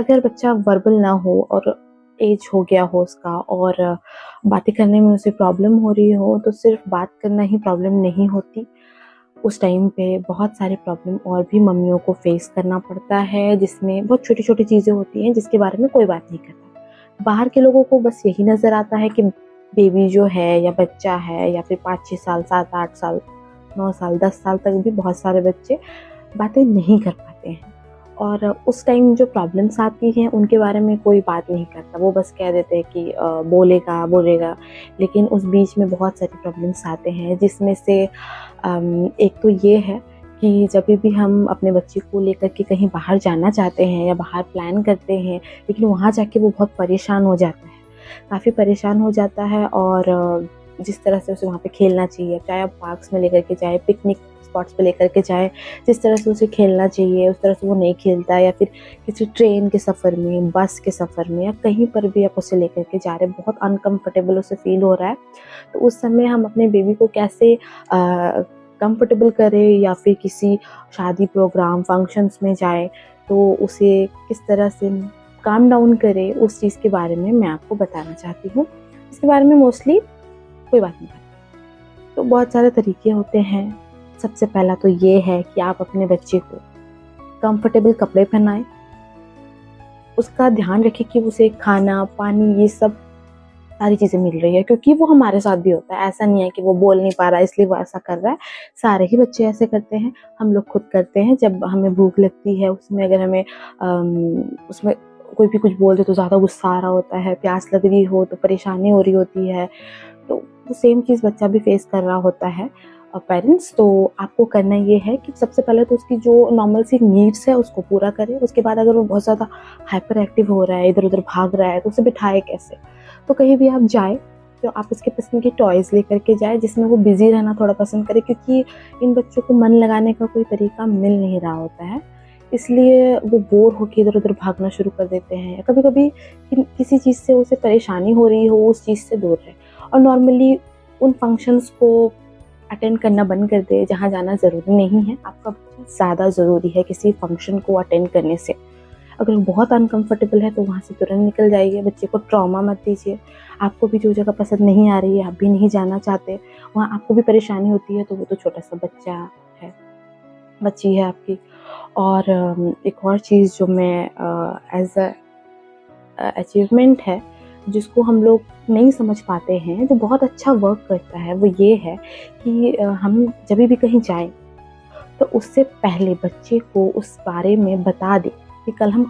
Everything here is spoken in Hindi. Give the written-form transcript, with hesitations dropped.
अगर बच्चा वर्बल ना हो और एज हो गया हो उसका और बातें करने में उसे प्रॉब्लम हो रही हो, तो सिर्फ बात करना ही प्रॉब्लम नहीं होती। उस टाइम पे बहुत सारे प्रॉब्लम और भी मम्मियों को फेस करना पड़ता है, जिसमें बहुत छोटी-छोटी चीज़ें होती हैं जिसके बारे में कोई बात नहीं करता। बाहर के लोगों को बस यही नज़र आता है कि बेबी जो है या बच्चा है या फिर 5-6 साल, 7-8 साल, 9 साल, 10 साल तक भी बहुत सारे बच्चे बातें नहीं कर पाते हैं। और उस टाइम जो प्रॉब्लम्स आती हैं उनके बारे में कोई बात नहीं करता, वो बस कह देते हैं कि बोलेगा बोलेगा। लेकिन उस बीच में बहुत सारी प्रॉब्लम्स आते हैं, जिसमें से एक तो ये है कि जब भी हम अपने बच्चे को लेकर के कहीं बाहर जाना चाहते हैं या बाहर प्लान करते हैं, लेकिन वहाँ जाके वो बहुत परेशान हो जाता है, काफ़ी परेशान हो जाता है। और जिस तरह से उसे वहाँ पे खेलना चाहिए, चाहे आप पार्क्स में लेकर के जाएँ, पिकनिक स्पॉट्स पे लेकर के जाएँ, जिस तरह से उसे खेलना चाहिए उस तरह से वो नहीं खेलता है। या फिर किसी ट्रेन के सफ़र में, बस के सफ़र में या कहीं पर भी आप उसे लेकर के जा रहे हैं, बहुत अनकम्फ़र्टेबल उसे फ़ील हो रहा है, तो उस समय हम अपने बेबी को कैसे कंफर्टेबल करें, या फिर किसी शादी प्रोग्राम फंक्शंस में जाए तो उसे किस तरह से काम डाउन करें, उस चीज़ के बारे में मैं आपको बताना चाहती हूँ। इसके बारे में मोस्टली कोई बात नहीं करता, तो बहुत सारे तरीके होते हैं। सबसे पहला तो ये है कि आप अपने बच्चे को कंफर्टेबल कपड़े पहनाएं, उसका ध्यान रखें कि उसे खाना पानी ये सब सारी चीज़ें मिल रही है, क्योंकि वो हमारे साथ भी होता है। ऐसा नहीं है कि वो बोल नहीं पा रहा है इसलिए वो ऐसा कर रहा है, सारे ही बच्चे ऐसे करते हैं, हम लोग खुद करते हैं। जब हमें भूख लगती है, उसमें अगर हमें उसमें कोई भी कुछ बोल दे तो ज़्यादा गुस्सा आ रहा होता है, प्यास लग रही हो तो परेशानी हो रही होती है, तो वो सेम चीज़ बच्चा भी फेस कर रहा होता है। पेरेंट्स, तो आपको करना ये है कि सबसे पहले तो उसकी जो नॉर्मल सी नीड्स है उसको पूरा करें। उसके बाद अगर वो बहुत ज़्यादा हाइपर एक्टिव हो रहा है, इधर उधर भाग रहा है, तो उसे बिठाए कैसे। तो कहीं भी आप जाए तो आप उसके पसंद के टॉयज़ लेकर के जाए, जिसमें वो बिज़ी रहना थोड़ा पसंद करे, क्योंकि इन बच्चों को मन लगाने का कोई तरीका मिल नहीं रहा होता है, इसलिए वो बोर होके इधर उधर भागना शुरू कर देते हैं। कभी कभी किसी चीज़ से उसे परेशानी हो रही हो, उस चीज़ से दूर रहे। और नॉर्मली उन फंक्शंस को अटेंड करना बंद कर दे जहाँ जाना ज़रूरी नहीं है। आपका बच्चा ज़्यादा ज़रूरी है किसी फंक्शन को अटेंड करने से। अगर वो बहुत अनकंफर्टेबल है तो वहाँ से तुरंत निकल जाइए, बच्चे को ट्रॉमा मत दीजिए। आपको भी जो जगह पसंद नहीं आ रही है, आप भी नहीं जाना चाहते, वहाँ आपको भी परेशानी होती है, तो वो तो छोटा सा बच्चा है, बच्ची है आपकी। और एक और चीज़ जो मैं एज अ अचीवमेंट है, जिसको हम लोग नहीं समझ पाते हैं, जो बहुत अच्छा वर्क करता है, वो ये है कि हम जब भी कहीं जाएं तो उससे पहले बच्चे को उस बारे में बता दें कि कल हम